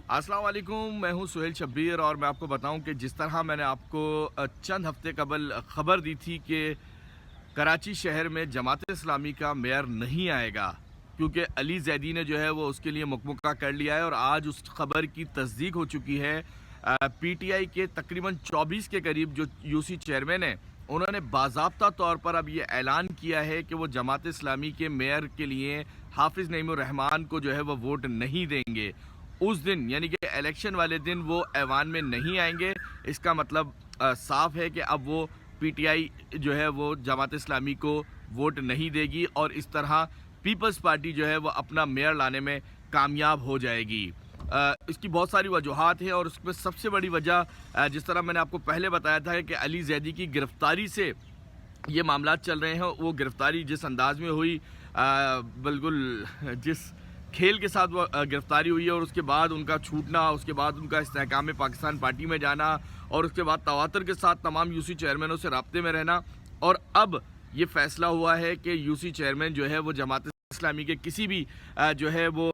अस्सलाम वालेकुम, मैं हूं सुहेल शब्बीर और मैं आपको बताऊं कि जिस तरह मैंने आपको चंद हफ्ते कबल ख़बर दी थी कि कराची शहर में जमात इस्लामी का मेयर नहीं आएगा क्योंकि अली ज़ैदी ने जो है वो उसके लिए मुकम्मल कर लिया है और आज उस खबर की तस्दीक हो चुकी है। पीटीआई के तकरीबन 24 के करीब जो यूसी चेयरमैन हैं, उन्होंने बाज़ाब्ता तौर पर अब ये ऐलान किया है कि वो जमात इस्लामी के मेयर के लिए हाफिज़ नईमुर रहमान को जो है वो वोट नहीं देंगे। उस दिन यानी कि इलेक्शन वाले दिन वो ऐवान में नहीं आएंगे। इसका मतलब साफ है कि अब वो पीटीआई जो है वो जमात इस्लामी को वोट नहीं देगी और इस तरह पीपल्स पार्टी जो है वो अपना मेयर लाने में कामयाब हो जाएगी। इसकी बहुत सारी वजूहात हैं और उसमें सबसे बड़ी वजह जिस तरह मैंने आपको पहले बताया था कि अली ज़ैदी की गिरफ्तारी से ये मामलात चल रहे हैं। वो गिरफ्तारी जिस अंदाज में हुई, बिल्कुल जिस खेल के साथ वो गिरफ्तारी हुई है और उसके बाद उनका छूटना, उसके बाद उनका इस्तेहकाम पाकिस्तान पार्टी में जाना और उसके बाद तवातर के साथ तमाम यूसी चेयरमैनों से राब्ते में रहना, और अब ये फैसला हुआ है कि यूसी चेयरमैन जो है वो जमात इस्लामी के किसी भी जो है वो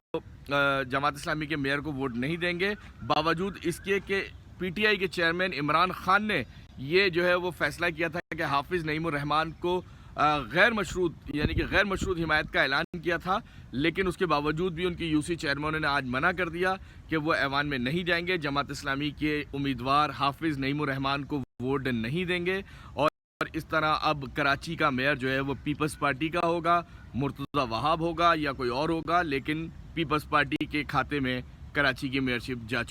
जमात इस्लामी के मेयर को वोट नहीं देंगे। बावजूद इसके कि पीटीआई के चेयरमैन इमरान खान ने ये जो है वो फैसला किया था कि हाफिज़ नईमुर रहमान को गैर मशरूत यानी कि गैर मशरूत हिमायत का ऐलान किया था, लेकिन उसके बावजूद भी उनकी यूसी चेयरमैनों ने आज मना कर दिया कि वो ऐवान में नहीं जाएंगे, जमात इस्लामी के उम्मीदवार हाफिज़ नईमुर रहमान को वोट नहीं देंगे। और इस तरह अब कराची का मेयर जो है वो पीपल्स पार्टी का होगा, मुर्तज़ा वहाब होगा या कोई और होगा, लेकिन पीपल्स पार्टी के खाते में कराची की मेयरशिप जा चुकी है।